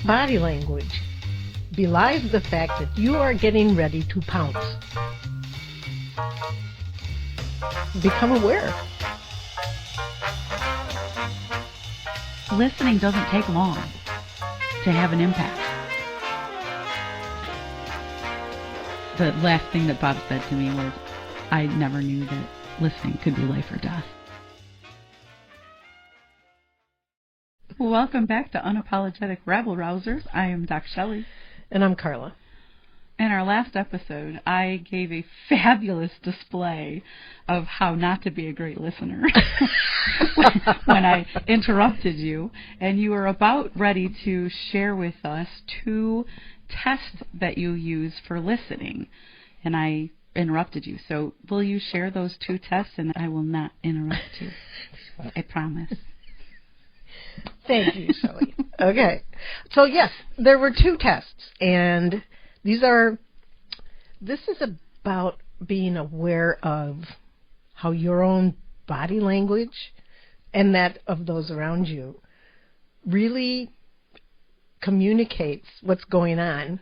body language belies the fact that you are getting ready to pounce. Become aware. Listening doesn't take long to have an impact. The last thing that Bob said to me was, I never knew that listening could be life or death. Welcome back to Unapologetic Rabble Rousers. I am DocShellie. And I'm Carla. In our last episode, I gave a fabulous display of how not to be a great listener when I interrupted you, and you were about ready to share with us 2 tests that you use for listening, and I interrupted you. So will you share those 2 tests, and I will not interrupt you. I promise. Thank you, Shelley. Okay. So yes, there were 2 tests, and this is about being aware of how your own body language and that of those around you really communicates what's going on,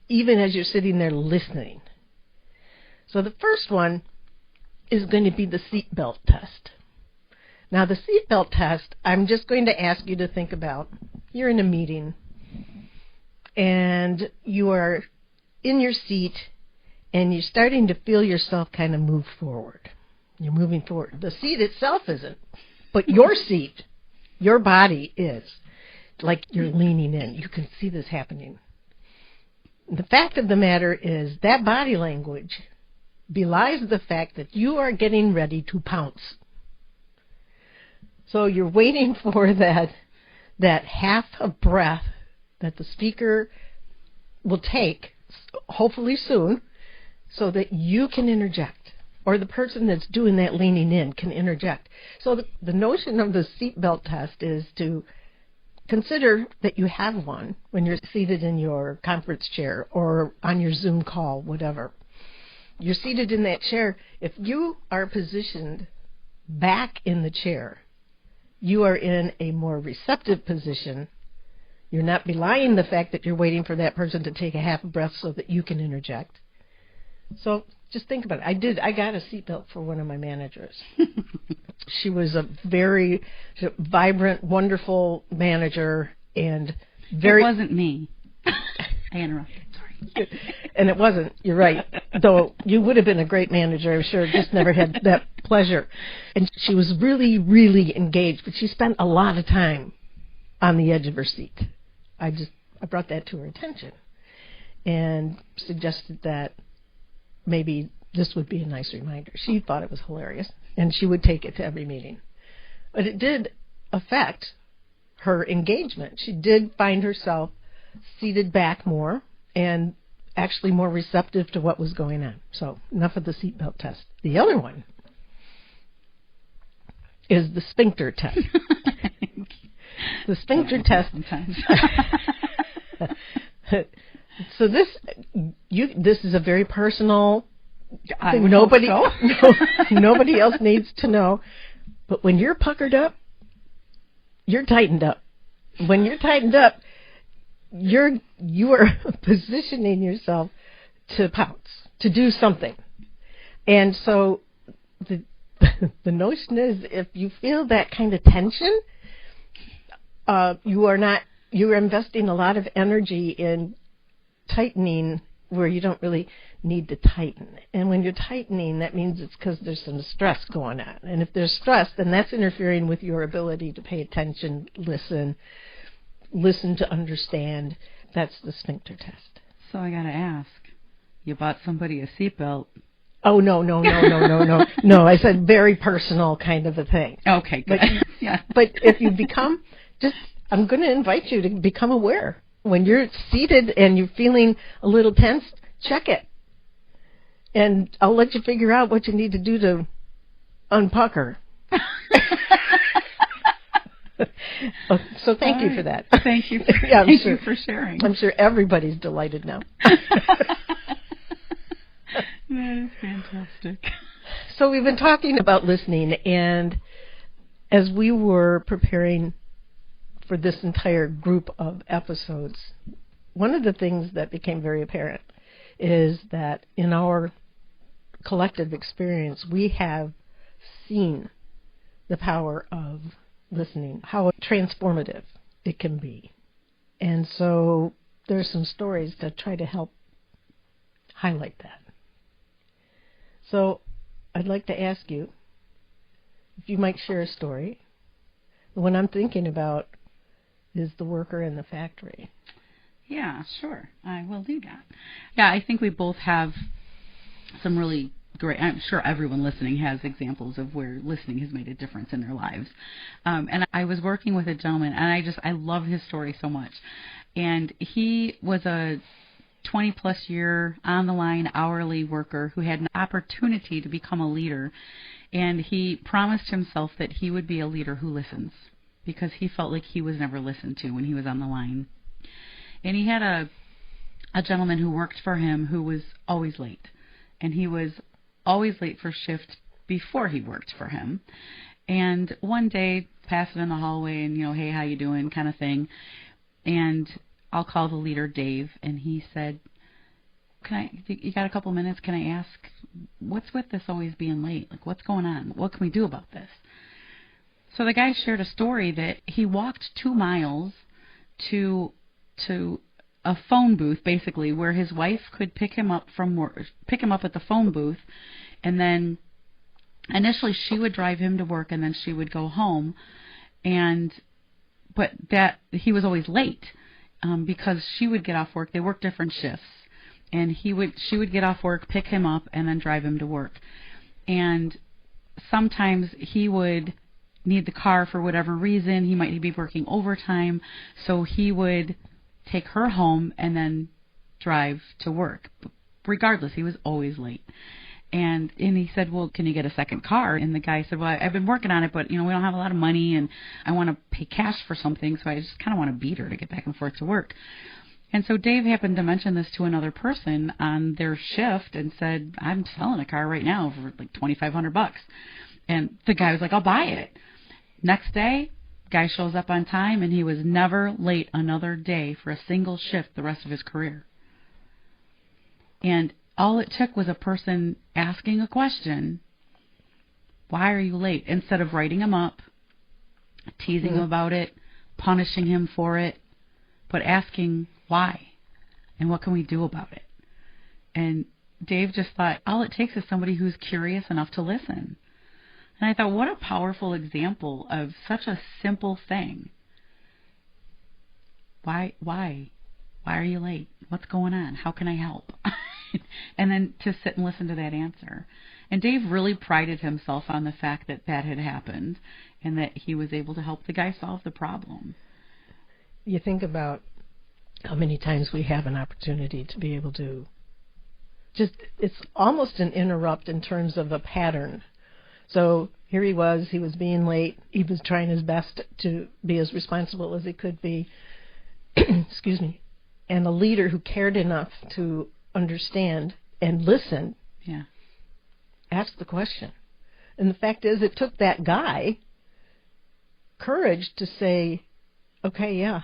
even as you're sitting there listening. So the first one is going to be the seatbelt test. Now, the seatbelt test, I'm just going to ask you to think about, you're in a meeting, and you are in your seat, and you're starting to feel yourself kind of move forward. You're moving forward. The seat itself isn't, but your seat, your body is. Like you're leaning in. You can see this happening. The fact of the matter is that body language belies the fact that you are getting ready to pounce. So you're waiting for that half a breath that the speaker will take, hopefully soon, so that you can interject, or the person that's doing that leaning in can interject. So the notion of the seatbelt test is to consider that you have one when you're seated in your conference chair or on your Zoom call, whatever. You're seated in that chair. If you are positioned back in the chair, you are in a more receptive position. You're not belying the fact that you're waiting for that person to take a half a breath so that you can interject. So just think about it. I got a seatbelt for one of my managers. She was a very vibrant, wonderful manager, and very... It wasn't me. I interrupted, sorry. And it wasn't, you're right. Though you would have been a great manager, I'm sure, just never had that pleasure. And she was really, really engaged, but she spent a lot of time on the edge of her seat. I brought that to her attention and suggested that maybe this would be a nice reminder. She thought it was hilarious, and she would take it to every meeting. But it did affect her engagement. She did find herself seated back more and actually more receptive to what was going on. So enough of the seatbelt test. The other one is the sphincter test. The sphincter test. So this is a very personal thing. Nobody else needs to know. But when you're puckered up, you're tightened up. When you're tightened up, you are positioning yourself to pounce, to do something. And so the notion is, if you feel that kind of tension, you're investing a lot of energy in tightening where you don't really need to tighten. And when you're tightening, that means it's because there's some stress going on. And if there's stress, then that's interfering with your ability to pay attention, listen to understand. That's the sphincter test. So I got to ask, you bought somebody a seatbelt. Oh, no. No, I said very personal kind of a thing. Okay, good. Yeah. But if you become, I'm going to invite you to become aware. When you're seated and you're feeling a little tense, check it. And I'll let you figure out what you need to do to unpucker. So thank you for that. Thank you. Yeah, thank you for sharing. I'm sure everybody's delighted now. That is fantastic. So we've been talking about listening, and as we were preparing for this entire group of episodes, one of the things that became very apparent is that in our collective experience, we have seen the power of listening, how transformative it can be. And so there's some stories that try to help highlight that. So I'd like to ask you if you might share a story. The one I'm thinking about is the worker in the factory. Yeah, sure. I will do that. Yeah, I think we both have some really great, I'm sure everyone listening has examples of where listening has made a difference in their lives. And I was working with a gentleman, and I love his story so much. And he was a 20-plus year on-the-line hourly worker who had an opportunity to become a leader. And he promised himself that he would be a leader who listens, because he felt like he was never listened to when he was on the line. And he had a gentleman who worked for him who was always late. And he was always late for shift before he worked for him. And one day, passing in the hallway and, hey, how you doing kind of thing. And I'll call the leader Dave, and he said, you got a couple minutes? Can I ask, what's with this always being late? Like, what's going on? What can we do about this? So the guy shared a story that he walked 2 miles to a phone booth, basically, where his wife could pick him up at the phone booth, and then initially she would drive him to work, and then she would go home, but that he was always late because she would get off work. They worked different shifts, and she would get off work, pick him up, and then drive him to work. And sometimes he would need the car for whatever reason. He might be working overtime, so he would take her home and then drive to work. Regardless, he was always late. And he said, well, can you get a second car? And the guy said, well, I've been working on it, but, we don't have a lot of money, and I want to pay cash for something, so I just kind of want to beat her to get back and forth to work. And so Dave happened to mention this to another person on their shift and said, I'm selling a car right now for like $2,500. And the guy was like, I'll buy it. Next day, guy shows up on time, and he was never late another day for a single shift the rest of his career. And all it took was a person asking a question, why are you late? Instead of writing him up, teasing him about it, punishing him for it, but asking why and what can we do about it. And Dave just thought, all it takes is somebody who's curious enough to listen. And I thought, what a powerful example of such a simple thing. Why are you late? What's going on? How can I help? And then to sit and listen to that answer. And Dave really prided himself on the fact that that had happened and that he was able to help the guy solve the problem. You think about how many times we have an opportunity to be able to it's almost an interrupt in terms of a pattern. So here he was being late. He was trying his best to be as responsible as he could be. Excuse me. And a leader who cared enough to understand and listen asked the question. And the fact is, it took that guy courage to say, okay, yeah,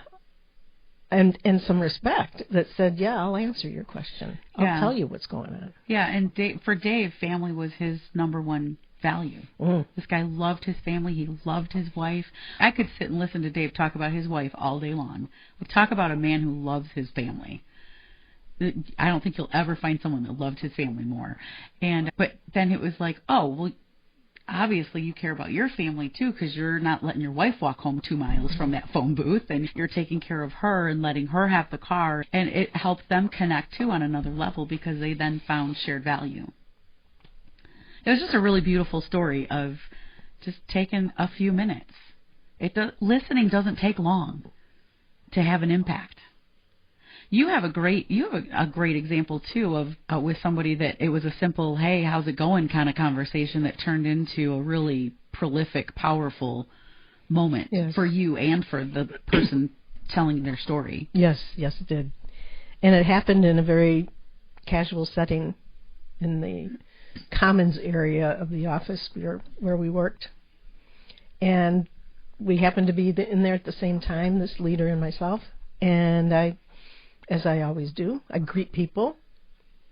and some respect that said, yeah, I'll answer your question. I'll tell you what's going on. Yeah, and for Dave, family was his number one value. This guy loved his family. He loved his wife. I could sit and listen to Dave talk about his wife all day long. We talk about a man who loves his family. I don't think you'll ever find someone that loved his family more. But then it was like, oh, well, obviously you care about your family too, because you're not letting your wife walk home 2 miles from that phone booth, and you're taking care of her and letting her have the car. And it helped them connect too on another level, because they then found shared value. It was just a really beautiful story of just taking a few minutes. Listening doesn't take long to have an impact. You have a great example too of with somebody that it was a simple, hey, how's it going kind of conversation that turned into a really prolific, powerful moment for you and for the person telling their story. Yes, it did. And it happened in a very casual setting in the commons area of the office where we worked. And we happened to be in there at the same time, this leader and myself. And I, as I always do, I greet people.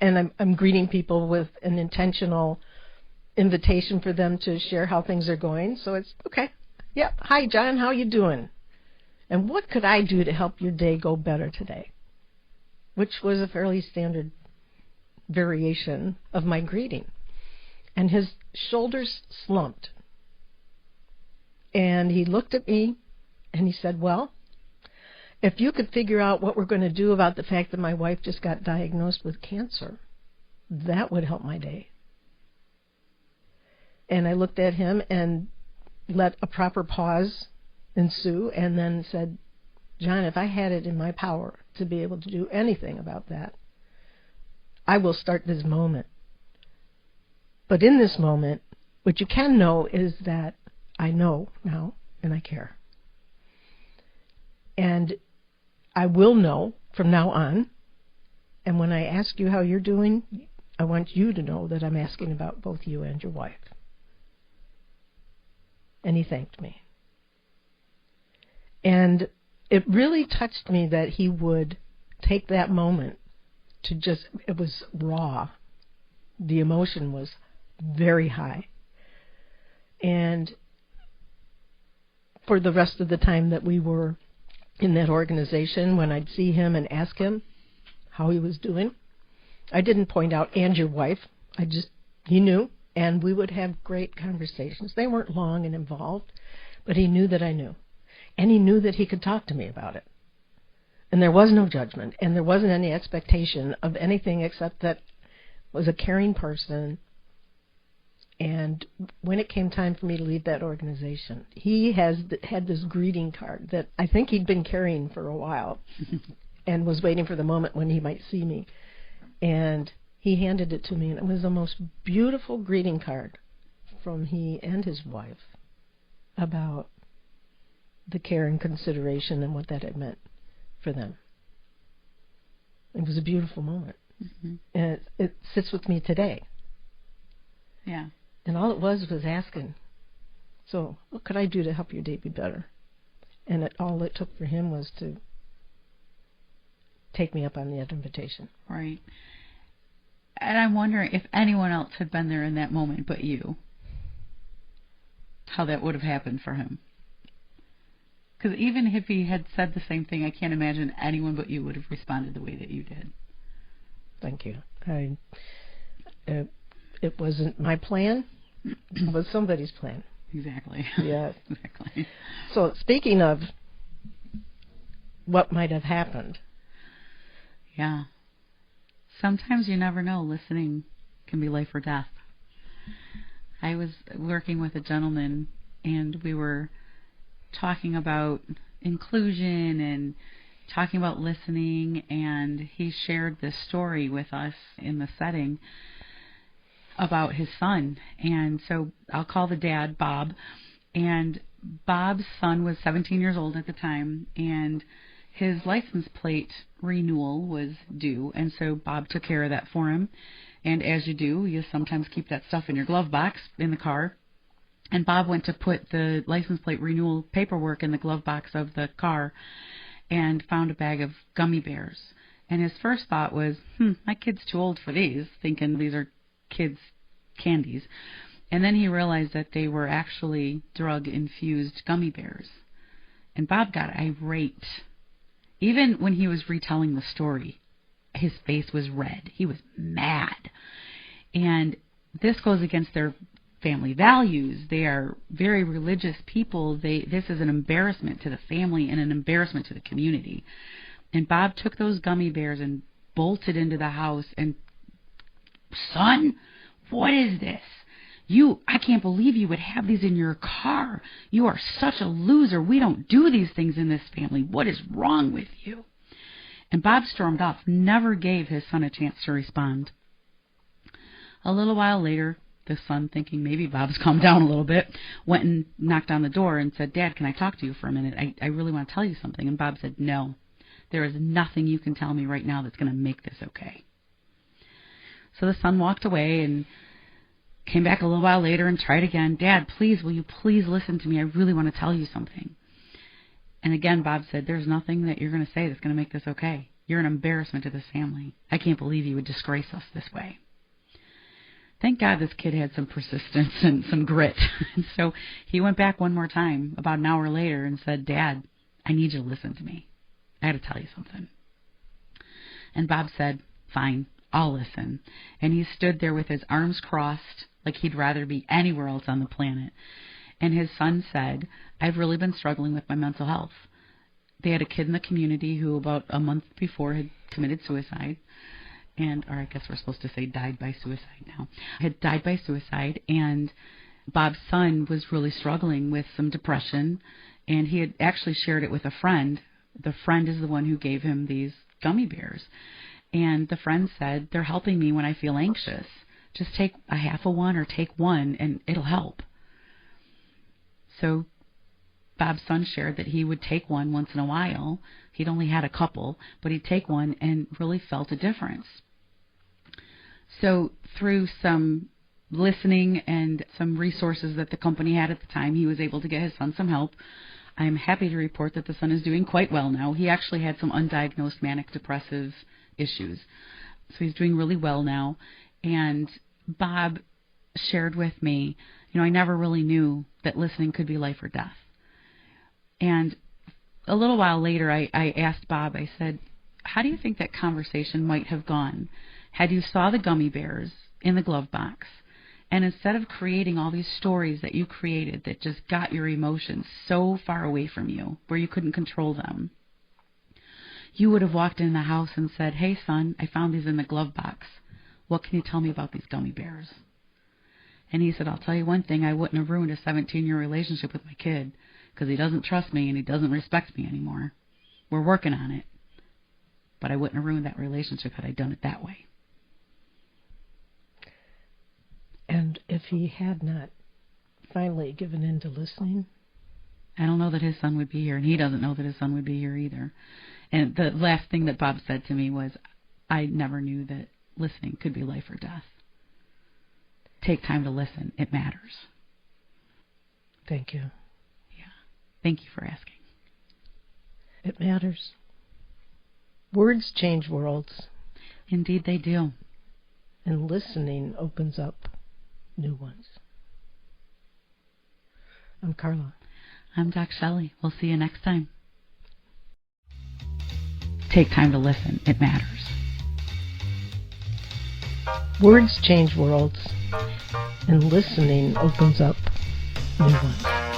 And I'm greeting people with an intentional invitation for them to share how things are going. So it's, okay, yep, hi, John, how you doing? And what could I do to help your day go better today? Which was a fairly standard variation of my greeting. And his shoulders slumped. And he looked at me and he said, well, if you could figure out what we're going to do about the fact that my wife just got diagnosed with cancer, that would help my day. And I looked at him and let a proper pause ensue and then said, John, if I had it in my power to be able to do anything about that, I will start this moment. But in this moment, what you can know is that I know now and I care. And I will know from now on. And when I ask you how you're doing, I want you to know that I'm asking about both you and your wife. And he thanked me. And it really touched me that he would take that moment to just, it was raw. The emotion was very high. And for the rest of the time that we were in that organization, when I'd see him and ask him how he was doing, I didn't point out, and your wife. He knew, and we would have great conversations. They weren't long and involved, but he knew that I knew. And he knew that he could talk to me about it. And there was no judgment, and there wasn't any expectation of anything except that I was a caring person. And when it came time for me to leave that organization, he had this greeting card that I think he'd been carrying for a while and was waiting for the moment when he might see me. And he handed it to me, and it was the most beautiful greeting card from he and his wife about the care and consideration and what that had meant for them. It was a beautiful moment. Mm-hmm. And it sits with me today. Yeah. And all it was asking, so what could I do to help your day be better? And all it took for him was to take me up on that invitation. Right. And I'm wondering if anyone else had been there in that moment but you, how that would have happened for him. Because even if he had said the same thing, I can't imagine anyone but you would have responded the way that you did. Thank you. It wasn't my plan. It was somebody's plan. Exactly. Yeah. Exactly. So speaking of what might have happened. Yeah. Sometimes you never know. Listening can be life or death. I was working with a gentleman, and we were talking about inclusion and talking about listening, and he shared this story with us in the setting about his son. And so I'll call the dad Bob, and Bob's son was 17 years old at the time, and his license plate renewal was due, and so Bob took care of that for him. And as you do, you sometimes keep that stuff in your glove box in the car. And Bob went to put the license plate renewal paperwork in the glove box of the car and found a bag of gummy bears. And his first thought was, my kid's too old for these, thinking these are kids' candies. And then he realized that they were actually drug-infused gummy bears. And Bob got irate. Even when he was retelling the story, his face was red. He was mad. And this goes against their family values. They are very religious people. This is an embarrassment to the family and an embarrassment to the community. And Bob took those gummy bears and bolted into the house and, son, what is this? I can't believe you would have these in your car. You are such a loser. We don't do these things in this family. What is wrong with you? And Bob stormed off, never gave his son a chance to respond. A little while later, the son, thinking maybe Bob's calmed down a little bit, went and knocked on the door and said, Dad, can I talk to you for a minute? I really want to tell you something. And Bob said, no, there is nothing you can tell me right now that's going to make this okay. So the son walked away, and Came back a little while later and tried again. Dad, please, will you please listen to me? I really want to tell you something. And again, Bob said, there's nothing that you're going to say that's going to make this okay. You're an embarrassment to this family. I can't believe you would disgrace us this way. Thank God this kid had some persistence and some grit. And so he went back one more time about an hour later and said, Dad, I need you to listen to me. I got to tell you something. And Bob said, fine, I'll listen. And he stood there with his arms crossed like he'd rather be anywhere else on the planet. And his son said, I've really been struggling with my mental health. They had a kid in the community who about a month before had committed suicide. Or I guess we're supposed to say died by suicide now. Had died by suicide, and Bob's son was really struggling with some depression, and he had actually shared it with a friend. The friend is the one who gave him these gummy bears. And the friend said, they're helping me when I feel anxious. Just take a half of one or take one, and it'll help. So Bob's son shared that he would take one once in a while. He'd only had a couple, but he'd take one and really felt a difference. So through some listening and some resources that the company had at the time, he was able to get his son some help. I'm happy to report that the son is doing quite well now. He actually had some undiagnosed manic depressive issues. So he's doing really well now. And Bob shared with me, I never really knew that listening could be life or death. And a little while later, I asked Bob, I said, how do you think that conversation might have gone had you saw the gummy bears in the glove box, and instead of creating all these stories that you created that just got your emotions so far away from you where you couldn't control them, you would have walked in the house and said, hey, son, I found these in the glove box. What can you tell me about these gummy bears? And he said, I'll tell you one thing, I wouldn't have ruined a 17-year relationship with my kid because he doesn't trust me and he doesn't respect me anymore. We're working on it. But I wouldn't have ruined that relationship had I done it that way. And if he had not finally given in to listening? I don't know that his son would be here, and he doesn't know that his son would be here either. And the last thing that Bob said to me was, I never knew that listening could be life or death. Take time to listen. It matters. Thank you. Yeah. Thank you for asking. It matters. Words change worlds. Indeed they do. And listening opens up new ones. I'm Carla. I'm DocShellie. We'll see you next time. Take time to listen. It matters. Words change worlds, and listening opens up new ones.